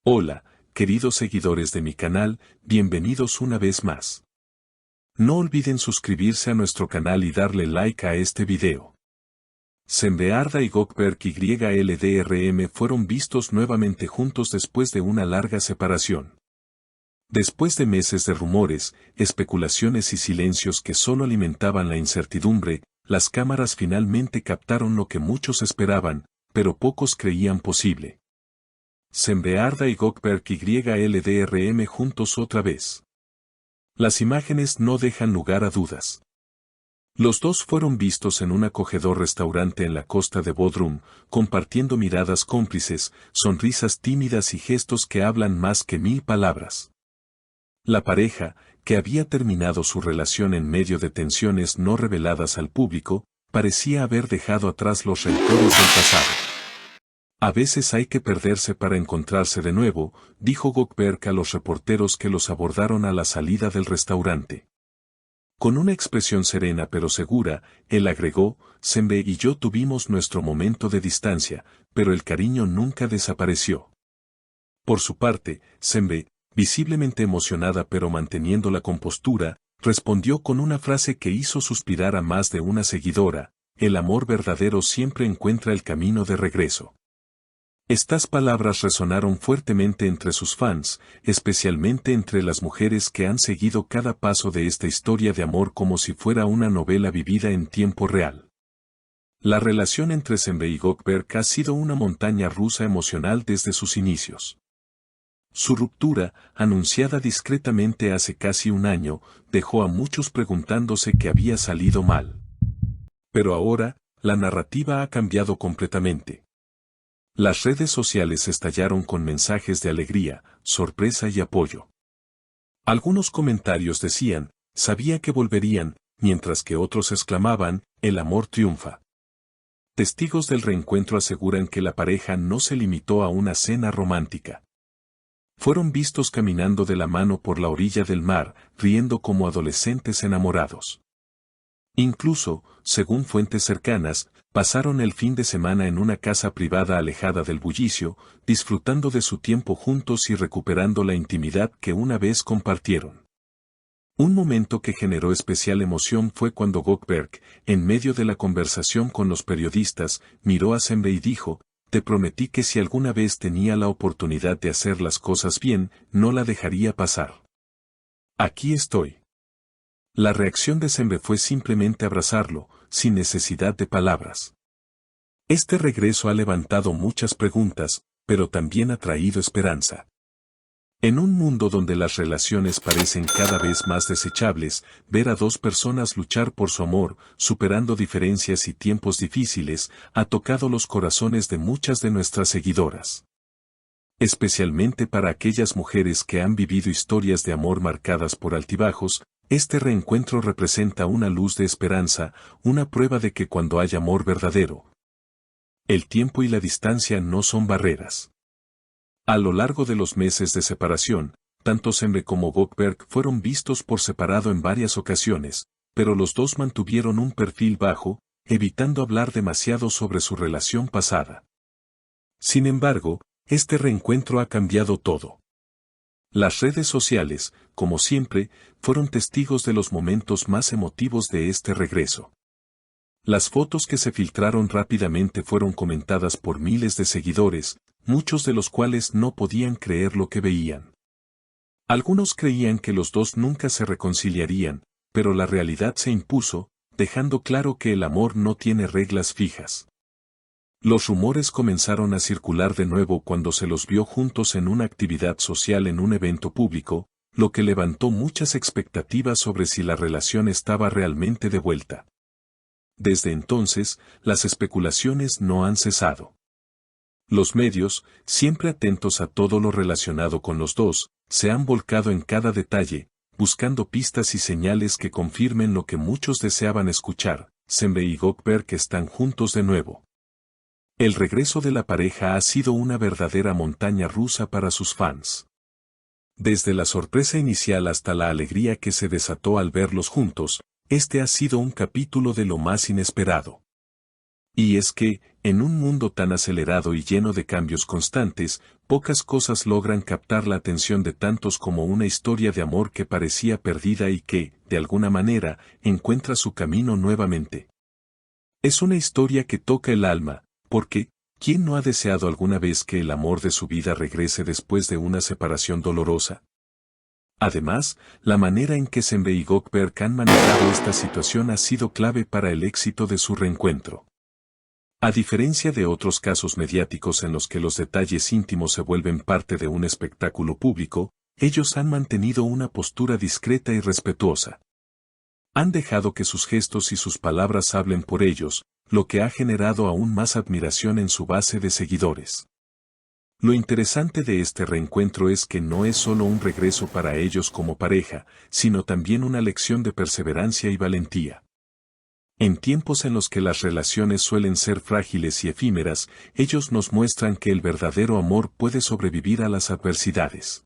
Hola, queridos seguidores de mi canal, bienvenidos una vez más. No olviden suscribirse a nuestro canal y darle like a este video. Sembearda y Gökberk YLDRM fueron vistos nuevamente juntos después de una larga separación. Después de meses de rumores, especulaciones y silencios que solo alimentaban la incertidumbre, las cámaras finalmente captaron lo que muchos esperaban, pero pocos creían posible. Sembearda y Gökberk YLDRM juntos otra vez. Las imágenes no dejan lugar a dudas. Los dos fueron vistos en un acogedor restaurante en la costa de Bodrum, compartiendo miradas cómplices, sonrisas tímidas y gestos que hablan más que 1000 palabras. La pareja, que había terminado su relación en medio de tensiones no reveladas al público, parecía haber dejado atrás los rencores del pasado. A veces hay que perderse para encontrarse de nuevo, dijo Gökberk a los reporteros que los abordaron a la salida del restaurante. Con una expresión serena pero segura, él agregó, Sembe y yo tuvimos nuestro momento de distancia, pero el cariño nunca desapareció. Por su parte, Sembe, visiblemente emocionada pero manteniendo la compostura, respondió con una frase que hizo suspirar a más de una seguidora, el amor verdadero siempre encuentra el camino de regreso. Estas palabras resonaron fuertemente entre sus fans, especialmente entre las mujeres que han seguido cada paso de esta historia de amor como si fuera una novela vivida en tiempo real. La relación entre Sembe y Gökberk ha sido una montaña rusa emocional desde sus inicios. Su ruptura, anunciada discretamente hace casi un año, dejó a muchos preguntándose qué había salido mal. Pero ahora, la narrativa ha cambiado completamente. Las redes sociales estallaron con mensajes de alegría, sorpresa y apoyo. Algunos comentarios decían, sabía que volverían, mientras que otros exclamaban, el amor triunfa. Testigos del reencuentro aseguran que la pareja no se limitó a una cena romántica. Fueron vistos caminando de la mano por la orilla del mar, riendo como adolescentes enamorados. Incluso, según fuentes cercanas, pasaron el fin de semana en una casa privada alejada del bullicio, disfrutando de su tiempo juntos y recuperando la intimidad que una vez compartieron. Un momento que generó especial emoción fue cuando Gökberk, en medio de la conversación con los periodistas, miró a Sembe y dijo, te prometí que si alguna vez tenía la oportunidad de hacer las cosas bien, no la dejaría pasar. Aquí estoy. La reacción de Sembe fue simplemente abrazarlo, sin necesidad de palabras. Este regreso ha levantado muchas preguntas, pero también ha traído esperanza. En un mundo donde las relaciones parecen cada vez más desechables, ver a dos personas luchar por su amor, superando diferencias y tiempos difíciles, ha tocado los corazones de muchas de nuestras seguidoras. Especialmente para aquellas mujeres que han vivido historias de amor marcadas por altibajos, este reencuentro representa una luz de esperanza, una prueba de que cuando hay amor verdadero, el tiempo y la distancia no son barreras. A lo largo de los meses de separación, tanto Sembe como Gökberk fueron vistos por separado en varias ocasiones, pero los dos mantuvieron un perfil bajo, evitando hablar demasiado sobre su relación pasada. Sin embargo, este reencuentro ha cambiado todo. Las redes sociales, como siempre, fueron testigos de los momentos más emotivos de este regreso. Las fotos que se filtraron rápidamente fueron comentadas por miles de seguidores, muchos de los cuales no podían creer lo que veían. Algunos creían que los dos nunca se reconciliarían, pero la realidad se impuso, dejando claro que el amor no tiene reglas fijas. Los rumores comenzaron a circular de nuevo cuando se los vio juntos en una actividad social en un evento público, lo que levantó muchas expectativas sobre si la relación estaba realmente de vuelta. Desde entonces, las especulaciones no han cesado. Los medios, siempre atentos a todo lo relacionado con los dos, se han volcado en cada detalle, buscando pistas y señales que confirmen lo que muchos deseaban escuchar, Sembe y Gökberk están juntos de nuevo. El regreso de la pareja ha sido una verdadera montaña rusa para sus fans. Desde la sorpresa inicial hasta la alegría que se desató al verlos juntos, este ha sido un capítulo de lo más inesperado. Y es que, en un mundo tan acelerado y lleno de cambios constantes, pocas cosas logran captar la atención de tantos como una historia de amor que parecía perdida y que, de alguna manera, encuentra su camino nuevamente. Es una historia que toca el alma, porque, ¿quién no ha deseado alguna vez que el amor de su vida regrese después de una separación dolorosa? Además, la manera en que Sembe y Gökberg han manejado esta situación ha sido clave para el éxito de su reencuentro. A diferencia de otros casos mediáticos en los que los detalles íntimos se vuelven parte de un espectáculo público, ellos han mantenido una postura discreta y respetuosa. Han dejado que sus gestos y sus palabras hablen por ellos, lo que ha generado aún más admiración en su base de seguidores. Lo interesante de este reencuentro es que no es solo un regreso para ellos como pareja, sino también una lección de perseverancia y valentía. En tiempos en los que las relaciones suelen ser frágiles y efímeras, ellos nos muestran que el verdadero amor puede sobrevivir a las adversidades.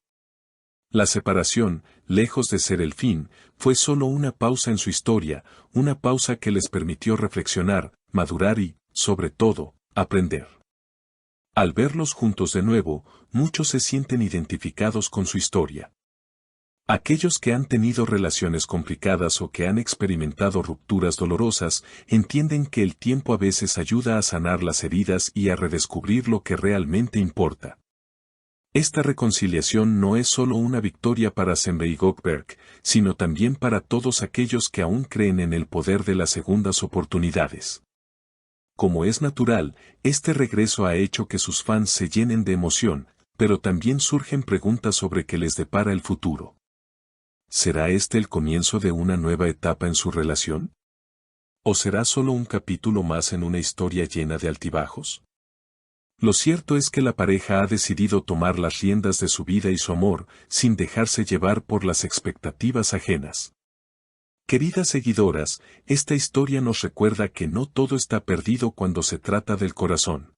La separación, lejos de ser el fin, fue solo una pausa en su historia, una pausa que les permitió reflexionar, madurar y, sobre todo, aprender. Al verlos juntos de nuevo, muchos se sienten identificados con su historia. Aquellos que han tenido relaciones complicadas o que han experimentado rupturas dolorosas, entienden que el tiempo a veces ayuda a sanar las heridas y a redescubrir lo que realmente importa. Esta reconciliación no es solo una victoria para Sembe y Gökberg, sino también para todos aquellos que aún creen en el poder de las segundas oportunidades. Como es natural, este regreso ha hecho que sus fans se llenen de emoción, pero también surgen preguntas sobre qué les depara el futuro. ¿Será este el comienzo de una nueva etapa en su relación? ¿O será solo un capítulo más en una historia llena de altibajos? Lo cierto es que la pareja ha decidido tomar las riendas de su vida y su amor, sin dejarse llevar por las expectativas ajenas. Queridas seguidoras, esta historia nos recuerda que no todo está perdido cuando se trata del corazón.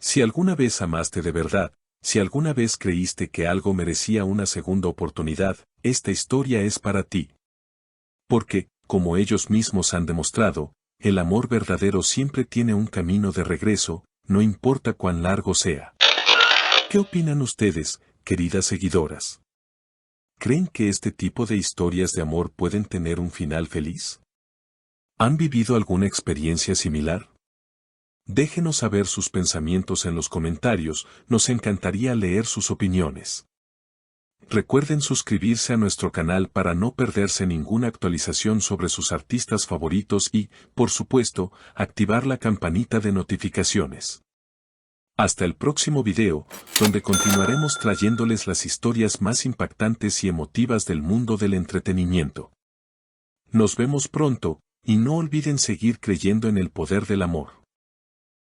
Si alguna vez amaste de verdad, si alguna vez creíste que algo merecía una segunda oportunidad, esta historia es para ti. Porque, como ellos mismos han demostrado, el amor verdadero siempre tiene un camino de regreso, no importa cuán largo sea. ¿Qué opinan ustedes, queridas seguidoras? ¿Creen que este tipo de historias de amor pueden tener un final feliz? ¿Han vivido alguna experiencia similar? Déjenos saber sus pensamientos en los comentarios, nos encantaría leer sus opiniones. Recuerden suscribirse a nuestro canal para no perderse ninguna actualización sobre sus artistas favoritos y, por supuesto, activar la campanita de notificaciones. Hasta el próximo video, donde continuaremos trayéndoles las historias más impactantes y emotivas del mundo del entretenimiento. Nos vemos pronto, y no olviden seguir creyendo en el poder del amor.